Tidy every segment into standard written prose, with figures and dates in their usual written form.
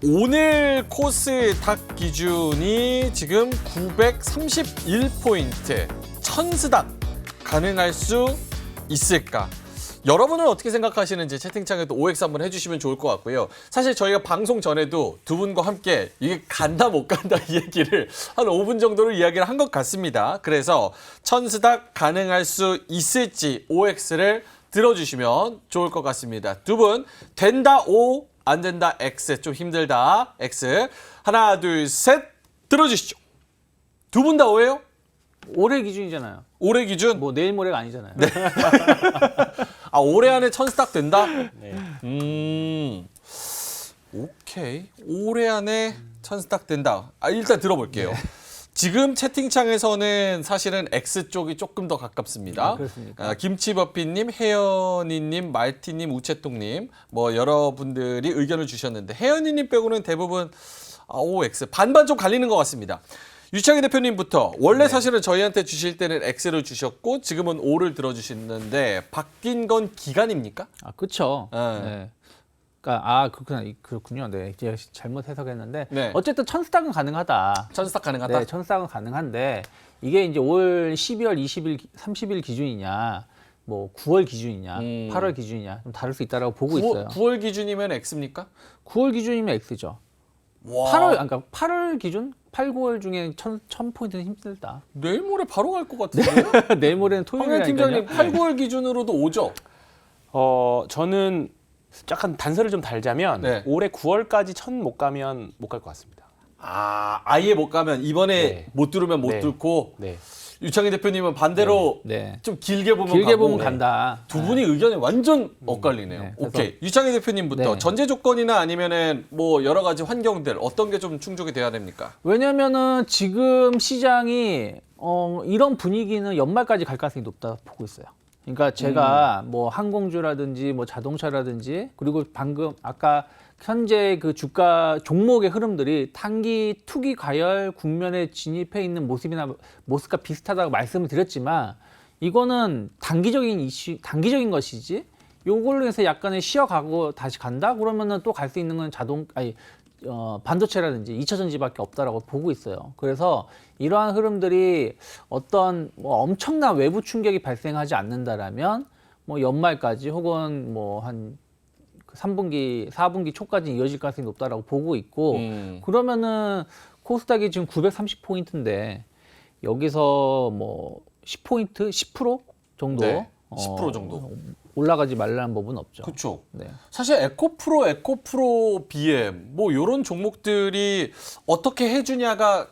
오늘 코스닥 기준이 지금 931포인트. 1000스닥 가능할 수 있을까? 여러분은 어떻게 생각하시는지 채팅창에도 OX 한번 해주시면 좋을 것 같고요. 사실 저희가 방송 전에도 두 분과 함께 이게 간다 못 간다 이 얘기를 한 5분 정도로 이야기를 한 것 같습니다. 그래서 1000스닥 가능할 수 있을지 OX를 들어주시면 좋을 것 같습니다. 두 분 된다 O, 안 된다 X, 좀 힘들다 X. 하나 둘 셋 들어주시죠. 두 분 다 O예요? 올해 기준이잖아요. 올해 기준? 뭐 내일 모레가 아니잖아요. 네. 아, 올해 안에 1000스닥 된다? 네. 오케이. 올해 안에 1000스닥 된다. 아, 일단 들어볼게요. 네. 지금 채팅창에서는 사실은 X 쪽이 조금 더 가깝습니다. 아, 그렇습니까? 김치버피님, 혜연이님, 말티님, 우채통님 뭐 여러분들이 의견을 주셨는데 혜연이님 빼고는 대부분 OX. 반반 좀 갈리는 것 같습니다. 유창희 대표님부터 원래 사실은 저희한테 주실 때는 X를 주셨고 지금은 O를 들어주시는데 바뀐 건 기간입니까? 아, 그렇죠. 네. 네. 그러니까 그렇군요. 네, 제가 잘못 해석했는데 네. 어쨌든 1000스닥은 가능하다. 1000스닥 가능하다? 네, 1000스닥은 가능한데 이게 이제 올 12월 20일, 30일 기준이냐, 뭐 9월 기준이냐, 8월 기준이냐 좀 다를 수 있다라고 보고 있어요. 9월 기준이면 X입니까? 9월 기준이면 X죠. 와. 8월 기준? 8, 9월 중에 1000포인트는 힘들다. 내일 모레 바로 갈 것 같은데. 내일 모레는 황현 팀장님 토요일이니까요. 8, 9월 기준으로도 오죠? 저는 약간 단서를 좀 달자면 네. 올해 9월까지 1000 못 가면 못 갈 것 같습니다. 아, 아예 못 가면 이번에 네. 못 들으면 못 네. 뚫고 네. 유창희 대표님은 반대로 네. 좀 길게 보면 길게 가고 보면 간다. 두 분이 의견이 완전 엇갈리네요. 네, 그래서- 오케이. 유창희 대표님부터 네. 전제 조건이나 아니면은 뭐 여러 가지 환경들 어떤 게 좀 충족이 돼야 됩니까? 왜냐면은 지금 시장이 이런 분위기는 연말까지 갈 가능성이 높다 보고 있어요. 그러니까 제가 뭐 항공주라든지 뭐 자동차라든지 그리고 방금 아까 현재 그 주가 종목의 흐름들이 단기 투기 과열 국면에 진입해 있는 모습과 비슷하다고 말씀을 드렸지만 이거는 단기적인 이슈, 단기적인 것이지. 요걸로 해서 약간의 쉬어가고 다시 간다? 그러면은 또 갈 수 있는 건 반도체라든지 2차 전지밖에 없다라고 보고 있어요. 그래서 이러한 흐름들이 어떤 뭐 엄청난 외부 충격이 발생하지 않는다라면 뭐 연말까지 혹은 뭐 한 3분기, 4분기 초까지 이어질 가능성이 높다라고 보고 있고 그러면은 코스닥이 지금 930포인트인데 여기서 뭐 10포인트, 10% 정도 네, 10% 정도. 올라가지 말라는 법은 없죠. 그렇죠. 네. 사실 에코프로, BM 뭐 이런 종목들이 어떻게 해주냐가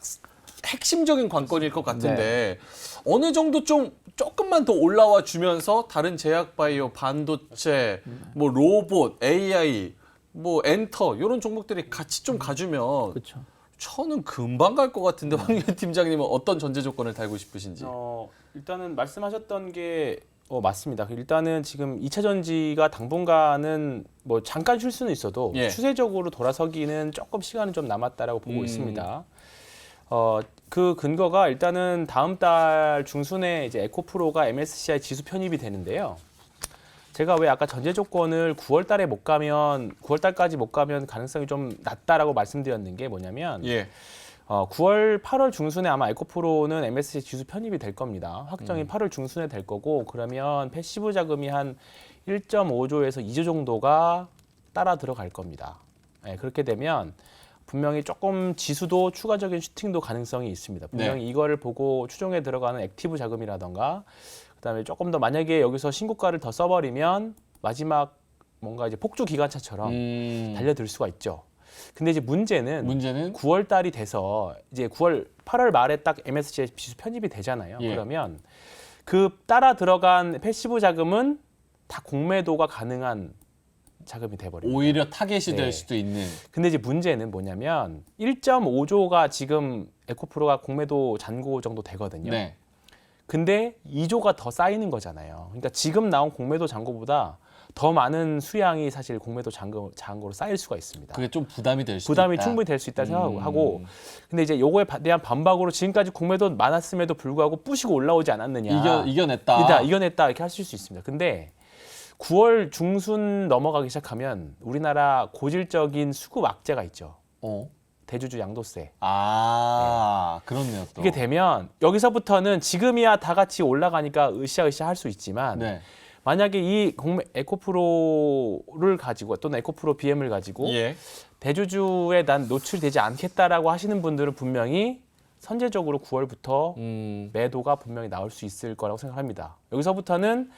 핵심적인 관건일 것 같은데 어느 정도 좀 조금만 더 올라와 주면서 다른 제약바이오, 반도체, 뭐 로봇, AI, 뭐 엔터 이런 종목들이 같이 좀 가주면 그렇죠. 저는 금방 갈 것 같은데 황현 팀장님은 어떤 전제 조건을 달고 싶으신지? 일단은 말씀하셨던 게 맞습니다. 일단은 지금 2차 전지가 당분간은 뭐 잠깐 쉴 수는 있어도 예. 추세적으로 돌아서기는 조금 시간은 좀 남았다라고 보고 있습니다. 그 근거가 일단은 다음 달 중순에 이제 에코프로가 MSCI 지수 편입이 되는데요. 제가 왜 아까 전제 조건을 9월 달에 못 가면 9월 달까지 못 가면 가능성이 좀 낮다라고 말씀드렸는 게 뭐냐면 예. 9월, 8월 중순에 아마 에코프로는 MSCI 지수 편입이 될 겁니다. 확정이 8월 중순에 될 거고 그러면 패시브 자금이 한 1.5조에서 2조 정도가 따라 들어갈 겁니다. 네, 그렇게 되면 분명히 조금 지수도 추가적인 슈팅도 가능성이 있습니다. 분명히 이거를 보고 추종에 들어가는 액티브 자금이라던가 그다음에 조금 더 만약에 여기서 신고가를 더 써버리면 마지막 뭔가 이제 폭주 기관차처럼 달려들 수가 있죠. 근데 이제 문제는 9월 달이 돼서 이제 8월 말에 딱 MSCI 지수 편입이 되잖아요. 예. 그러면 그 따라 들어간 패시브 자금은 다 공매도가 가능한 자금이 돼버려요. 오히려 타겟이 될 네. 수도 있는. 근데 이제 문제는 뭐냐면 1.5조가 지금 에코프로가 공매도 잔고 정도 되거든요. 네. 근데 2조가 더 쌓이는 거잖아요. 그러니까 지금 나온 공매도 잔고보다 더 많은 수량이 사실 공매도 잔고로 쌓일 수가 있습니다. 그게 좀 부담이 될 수도 부담이 있다. 충분히 될 수 있다 생각하고 근데 이제 요거에 대한 반박으로 지금까지 공매도 많았음에도 불구하고 뿌시고 올라오지 않았느냐. 이겨냈다. 이겨냈다 이렇게 하실 수 있습니다. 근데 9월 중순 넘어가기 시작하면 우리나라 고질적인 수급 악재가 있죠. 대주주 양도세. 그렇네요. 또. 이게 되면 여기서부터는 지금이야 다 같이 올라가니까 으쌰으쌰 할 수 있지만 네. 만약에 이 에코프로를 가지고 또는 에코프로 BM을 가지고 예. 대주주에 난 노출되지 않겠다라고 하시는 분들은 분명히 선제적으로 9월부터 매도가 분명히 나올 수 있을 거라고 생각합니다. 여기서부터는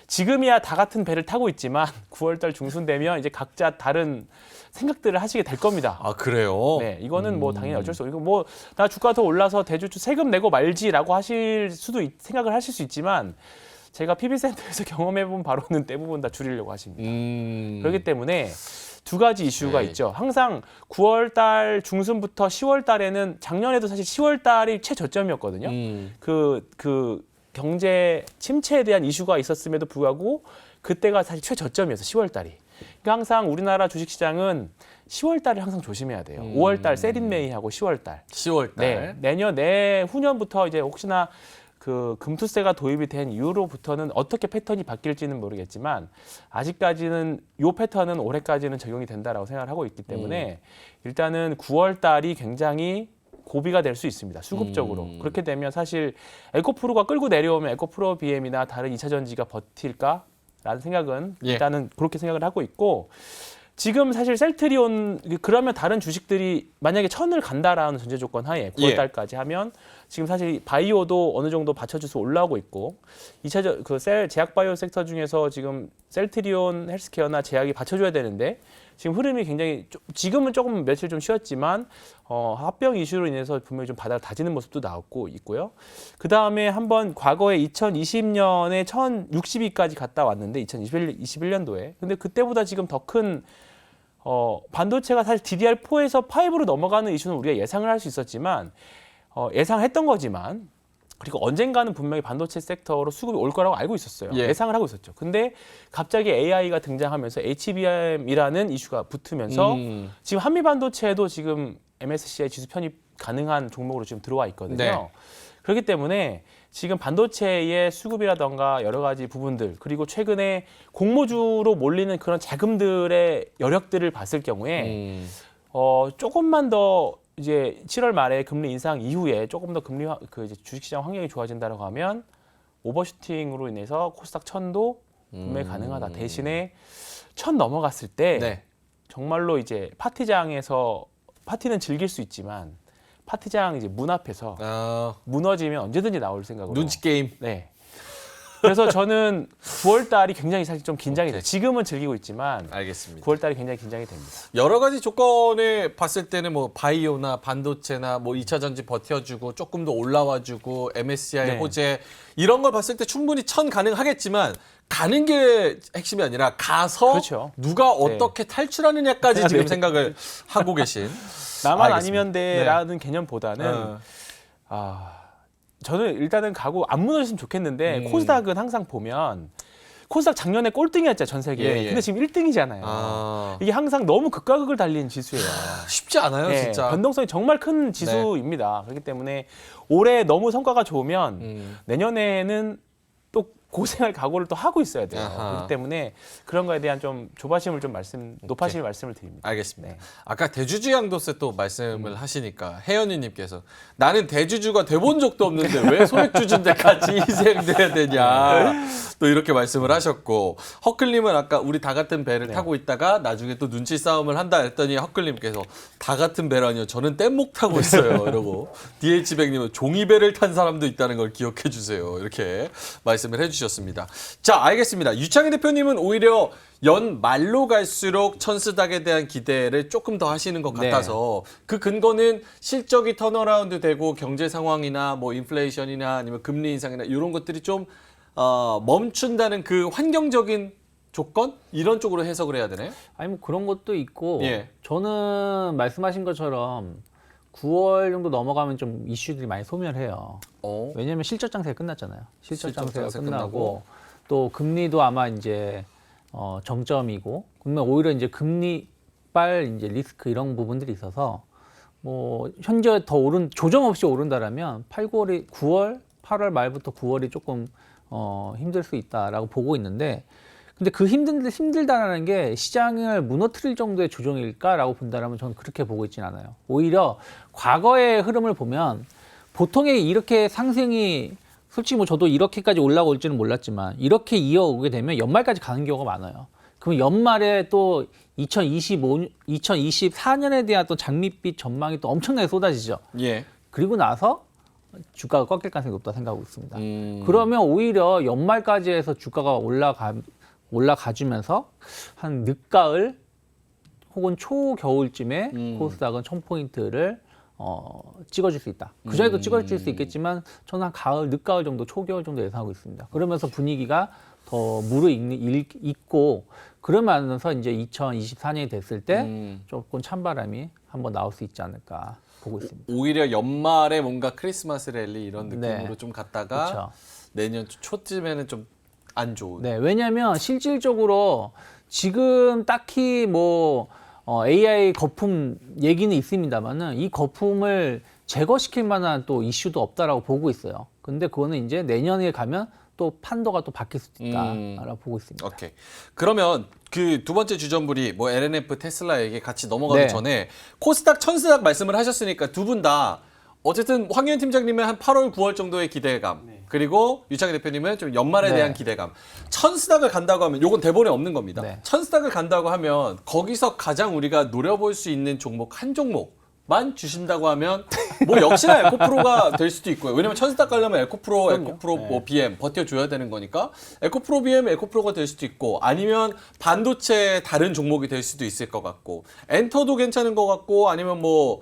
지금이야 다 같은 배를 타고 있지만 9월달 중순 되면 이제 각자 다른 생각들을 하시게 될 겁니다. 아 그래요? 네, 이거는 뭐 당연히 어쩔 수 없고 뭐 나 주가 더 올라서 대주주 세금 내고 말지라고 하실 수도 생각을 하실 수 있지만 제가 PB센터에서 경험해본 바로는 대부분 다 줄이려고 하십니다. 그렇기 때문에 두 가지 이슈가 네. 있죠. 항상 9월 달 중순부터 10월 달에는 작년에도 사실 10월 달이 최저점이었거든요. 그 경제 침체에 대한 이슈가 있었음에도 불구하고 그때가 사실 최저점이었어요. 10월 달이. 그러니까 항상 우리나라 주식시장은 10월 달을 항상 조심해야 돼요. 5월 달 세린메이하고 10월 달. 10월 달. 네, 내후년부터 이제 혹시나 그 금투세가 도입이 된 이후로부터는 어떻게 패턴이 바뀔지는 모르겠지만 아직까지는 이 패턴은 올해까지는 적용이 된다라고 생각을 하고 있기 때문에 일단은 9월 달이 굉장히 고비가 될 수 있습니다. 수급적으로. 그렇게 되면 사실 에코프로가 끌고 내려오면 에코프로 BM이나 다른 2차 전지가 버틸까라는 생각은 예. 일단은 그렇게 생각을 하고 있고 지금 사실 셀트리온 그러면 다른 주식들이 만약에 1000을 간다라는 전제 조건 하에 9월 달까지 하면 지금 사실 바이오도 어느 정도 받쳐줘서 올라오고 있고 2차 그 제약 바이오 섹터 중에서 지금 셀트리온 헬스케어나 제약이 받쳐줘야 되는데 지금 흐름이 굉장히 지금은 조금 며칠 좀 쉬었지만 합병 이슈로 인해서 분명히 좀 바닥을 다지는 모습도 나오고 있고요. 그 다음에 한번 과거에 2020년에 1060위까지 갔다 왔는데 2021년도에 근데 그때보다 지금 더 큰 반도체가 사실 DDR4에서 5로 넘어가는 이슈는 우리가 예상을 할 수 있었지만 예상했던 거지만 그리고 언젠가는 분명히 반도체 섹터로 수급이 올 거라고 알고 있었어요. 예. 예상을 하고 있었죠. 근데 갑자기 AI가 등장하면서 HBM이라는 이슈가 붙으면서 지금 한미 반도체도 지금 MSCI 지수 편입 가능한 종목으로 지금 들어와 있거든요. 네. 그렇기 때문에 지금 반도체의 수급이라던가 여러 가지 부분들 그리고 최근에 공모주로 몰리는 그런 자금들의 여력들을 봤을 경우에 조금만 더 이제 7월 말에 금리 인상 이후에 조금 더 금리 이제 주식시장 환경이 좋아진다라고 하면 오버슈팅으로 인해서 코스닥 1000도 분명히 가능하다. 대신에 1000 넘어갔을 때 네. 정말로 이제 파티장에서 파티는 즐길 수 있지만 파티장 이제 문 앞에서 무너지면 언제든지 나올 생각으로. 눈치 게임. 네. 그래서 저는 9월 달이 굉장히 사실 좀 긴장이 돼요. 지금은 즐기고 있지만 알겠습니다. 9월 달이 굉장히 긴장이 됩니다. 여러 가지 조건을 봤을 때는 뭐 바이오나 반도체나 뭐 2차 전지 버텨주고 조금 더 올라와주고 MSCI 네. 호재 이런 걸 봤을 때 충분히 1000 가능하겠지만 가는 게 핵심이 아니라 가서 그렇죠. 누가 어떻게 탈출하느냐까지 지금 네. 생각을 하고 계신. 나만 알겠습니다. 아니면 돼라는 개념보다는 어. 저는 일단은 가고 안 무너졌으면 좋겠는데 코스닥은 항상 보면 코스닥 작년에 꼴등이었죠 전 세계에. 예, 예. 근데 지금 1등이잖아요. 이게 항상 너무 극과 극을 달리는 지수예요. 쉽지 않아요, 네, 진짜. 변동성이 정말 큰 지수입니다. 그렇기 때문에 올해 너무 성과가 좋으면 내년에는 또 고생할 각오를 또 하고 있어야 돼요. 아하. 그렇기 때문에 그런 거에 대한 좀 조바심을 좀 높아질 말씀을 드립니다. 알겠습니다. 네. 아까 대주주 양도세 또 말씀을 하시니까 혜연이님께서 나는 대주주가 돼본 적도 없는데 왜 소액주주인데 같이 희생돼야 되냐 또 이렇게 말씀을 하셨고 허클님은 아까 우리 다 같은 배를 타고 있다가 나중에 또 눈치 싸움을 한다 했더니 허클님께서 다 같은 배라니요 저는 뗏목 타고 있어요 이러고 DH백님은 종이배를 탄 사람도 있다는 걸 기억해 주세요 이렇게 말씀을 해주셨습니다. 자 알겠습니다. 유창희 대표님은 오히려 연 말로 갈수록 천스닥에 대한 기대를 조금 더 하시는 것 같아서 그 근거는 실적이 턴어라운드 되고 경제 상황이나 뭐 인플레이션이나 아니면 금리 인상이나 이런 것들이 좀 멈춘다는 그 환경적인 조건 이런 쪽으로 해석을 해야 되나요? 아니 뭐 그런 것도 있고 예. 저는 말씀하신 것처럼 9월 정도 넘어가면 좀 이슈들이 많이 소멸해요. 왜냐하면 실적 장세가 끝났잖아요. 실적 장세가 끝나고 또 금리도 아마 이제 정점이고 그러면 오히려 이제 금리빨 이제 리스크 이런 부분들이 있어서 뭐 현재 더 조정 없이 오른다라면 9월 8월 말부터 9월이 조금 힘들 수 있다라고 보고 있는데 근데 그 힘들다라는 게 시장을 무너뜨릴 정도의 조정일까라고 본다면 저는 그렇게 보고 있지는 않아요. 오히려 과거의 흐름을 보면 보통의 이렇게 상승이 솔직히 뭐 저도 이렇게까지 올라올 줄은 몰랐지만 이렇게 이어오게 되면 연말까지 가는 경우가 많아요. 그럼 연말에 또 2024년에 대한 또 장밋빛 전망이 또 엄청나게 쏟아지죠. 예. 그리고 나서 주가가 꺾일 가능성이 높다 생각하고 있습니다. 그러면 오히려 연말까지 해서 주가가 올라가주면서 한 늦가을 혹은 초겨울쯤에 코스닥은 1000포인트를 찍어줄 수 있다. 그 전에도 찍어줄 수 있겠지만 저는 한 가을, 늦가을 정도, 초겨울 정도 예상하고 있습니다. 그러면서 분위기가 더 무르익고 그러면서 이제 2024년이 됐을 때 조금 찬바람이 한번 나올 수 있지 않을까 보고 있습니다. 오히려 연말에 뭔가 크리스마스 랠리 이런 느낌으로 네. 좀 갔다가 그렇죠. 내년 초쯤에는 좀 안 좋은. 네, 왜냐하면 실질적으로 지금 딱히 뭐 AI 거품 얘기는 있습니다만은 이 거품을 제거시킬 만한 또 이슈도 없다라고 보고 있어요. 근데 그거는 이제 내년에 가면 또 판도가 또 바뀔 수도 있다라고 보고 있습니다. 오케이. 그러면 그 두 번째 주전부리 뭐 LNF 테슬라에게 같이 넘어가기 네. 전에 코스닥, 천스닥 말씀을 하셨으니까 두 분 다 어쨌든 황현 팀장님은 한 8월, 9월 정도의 기대감, 그리고 유창희 대표님은 좀 연말에 네. 대한 기대감. 천스닥을 간다고 하면 요건 대본에 없는 겁니다. 네. 천스닥을 간다고 하면 거기서 가장 우리가 노려볼 수 있는 종목 한 종목만 주신다고 하면 뭐 역시나 에코프로가 될 수도 있고요. 왜냐면 천스닥 가려면 에코프로, 에코프로 뭐 BM 버텨줘야 되는 거니까 에코프로 BM, 에코프로가 될 수도 있고 아니면 반도체 다른 종목이 될 수도 있을 것 같고 엔터도 괜찮은 것 같고 아니면 뭐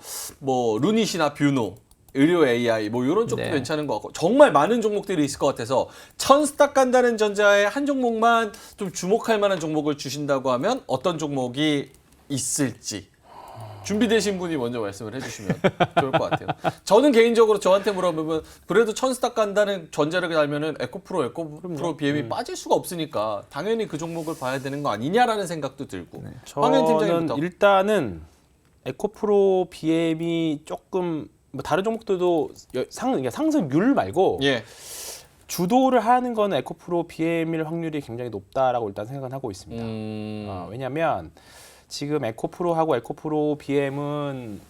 루닛이나 뷰노 의료 AI 뭐 이런 쪽도 네. 괜찮은 것 같고 정말 많은 종목들이 있을 것 같아서 천스닥 간다는 전자에 한 종목만 좀 주목할 만한 종목을 주신다고 하면 어떤 종목이 있을지 준비되신 분이 먼저 말씀을 해주시면 좋을 것 같아요. 저는 개인적으로 저한테 물어보면 그래도 천스닥 간다는 전자를 알면은 에코프로 BM이 빠질 수가 없으니까 당연히 그 종목을 봐야 되는 거 아니냐라는 생각도 들고. 황현 저는 팀장님부터. 일단은 에코프로 BM이 조금 뭐 다른 종목들도 상승률 말고 예. 주도를 하는 거는 에코프로 BM일 확률이 굉장히 높다라고 일단 생각은 하고 있습니다. 왜냐하면 지금 에코프로하고 에코프로 BM은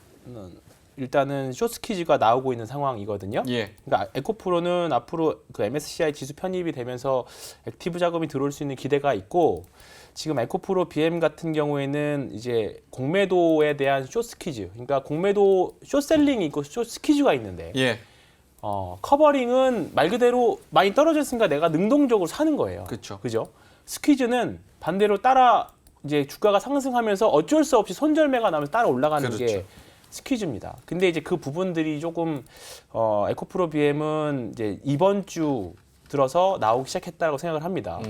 일단은 숏스퀴즈가 나오고 있는 상황이거든요. 예. 그러니까 에코프로는 앞으로 그 MSCI 지수 편입이 되면서 액티브 자금이 들어올 수 있는 기대가 있고 지금 에코프로 BM 같은 경우에는 이제 공매도에 대한 숏스퀴즈, 그러니까 공매도 숏셀링이 있고 숏스퀴즈가 있는데 예. 커버링은 말 그대로 많이 떨어졌으니까 내가 능동적으로 사는 거예요. 그쵸. 그죠? 스퀴즈는 반대로 따라 이제 주가가 상승하면서 어쩔 수 없이 손절매가 나면서 따라 올라가는 그렇죠. 게 스퀴즈입니다. 근데 이제 그 부분들이 조금 에코프로 BM은 이제 이번 주 들어서 나오기 시작했다고 생각을 합니다.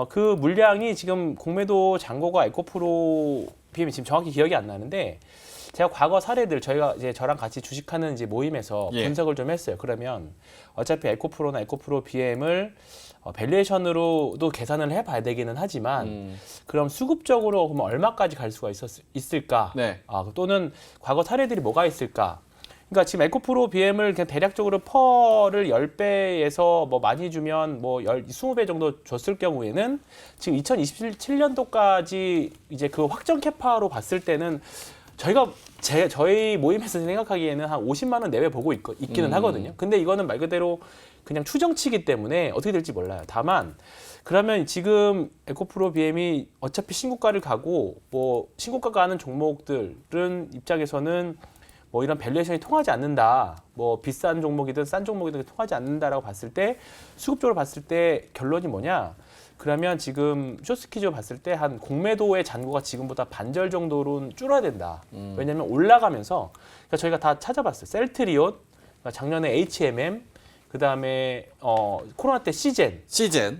그 물량이 지금 공매도 잔고가 에코프로 BM이 지금 정확히 기억이 안 나는데 제가 과거 사례들 저희가 이제 저랑 같이 주식하는 이제 모임에서 예. 분석을 좀 했어요. 그러면 어차피 에코프로나 에코프로 BM을 밸류에이션으로도 계산을 해봐야 되기는 하지만 그럼 수급적으로 그러면 얼마까지 갈 수가 있을까? 네. 또는 과거 사례들이 뭐가 있을까? 그러니까 지금 에코프로 BM을 그냥 대략적으로 퍼를 10배에서 뭐 많이 주면 뭐 20배 정도 줬을 경우에는 지금 2027년도까지 이제 그 확정 캐파로 봤을 때는 저희 모임에서 생각하기에는 한 50만 원 내외 보고 있기는 하거든요. 근데 이거는 말 그대로 그냥 추정치기 때문에 어떻게 될지 몰라요. 다만 그러면 지금 에코프로 BM이 어차피 신고가를 가고 뭐 신고가가 하는 종목들은 입장에서는 뭐 이런 밸류에이션이 통하지 않는다. 뭐 비싼 종목이든 싼 종목이든 통하지 않는다라고 봤을 때 수급적으로 봤을 때 결론이 뭐냐? 그러면 지금 숏스퀴즈로 봤을 때 한 공매도의 잔고가 지금보다 반절 정도로는 줄어야 된다. 왜냐하면 올라가면서 그러니까 저희가 다 찾아봤어요. 셀트리온, 그러니까 작년에 HMM, 그 다음에 코로나 때 시젠.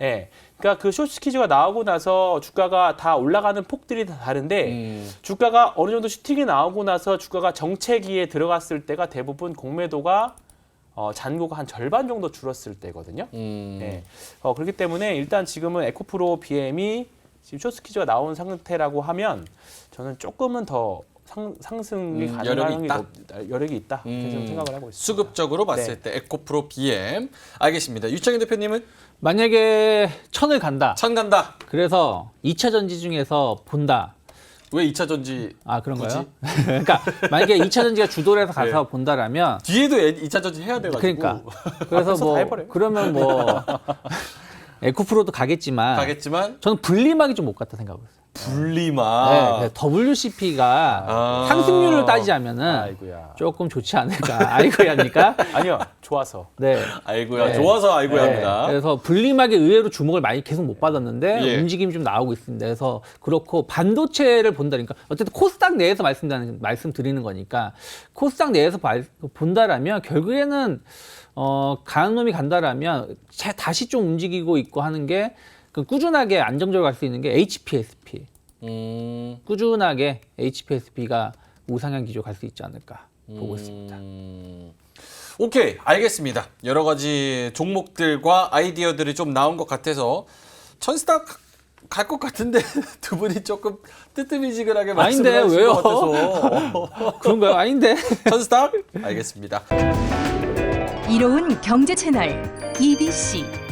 예. 그러니까 그 숏스퀴즈가 나오고 나서 주가가 다 올라가는 폭들이 다 다른데 주가가 어느 정도 슈팅이 나오고 나서 주가가 정체기에 들어갔을 때가 대부분 공매도가 잔고가 한 절반 정도 줄었을 때거든요. 예. 그렇기 때문에 일단 지금은 에코프로 BM이 지금 숏스퀴즈가 나온 상태라고 하면 저는 조금은 더 상승이 가능한 여력이 있다. 그렇게 좀 생각을 하고 있습니다. 수급적으로 봤을 때 에코프로 BM. 알겠습니다. 유창희 대표님은? 만약에 1000을 간다. 천 간다. 그래서 2차 전지 중에서 본다. 왜 2차 전지? 아, 그런가요? 굳이? 그러니까 만약에 2차 전지가 주도를 해서 가서 네. 본다라면 뒤에도 2차 전지 해야 돼가지고. 그러니까 그래서 다 뭐 해버려요. 그러면 뭐 에코프로도 가겠지만 가겠지만 저는 분리막이 좀 못 갔다 생각하고 있어요. 분리막. 네, WCP가 아. 상승률로 따지자면은 아이고야. 조금 좋지 않을까. 아이고야니까. 아니요, 좋아서. 네. 아이고야. 네. 좋아서 아이고야 네, 합니다. 그래서 분리막이 의외로 주목을 많이 계속 못 받았는데 예. 움직임이 좀 나오고 있습니다. 그래서 그렇고 반도체를 본다니까 어쨌든 코스닥 내에서 말씀드리는 거니까 코스닥 내에서 본다라면 결국에는 강한 놈이 간다라면 다시 좀 움직이고 있고 하는 게 그 꾸준하게 안정적으로 갈 수 있는 게 HPSP. 꾸준하게 HPSP가 우상향 기조 갈 수 있지 않을까 보고 있습니다. 오케이, 알겠습니다. 여러 가지 종목들과 아이디어들이 좀 나온 것 같아서 천스닥 갈 것 같은데 두 분이 조금 뜨뜻미지근하게 말씀을 아닌데, 하신 왜요? 것 같아서 그런가요? 아닌데. 천스닥 알겠습니다. 이로운 경제 채널 EBC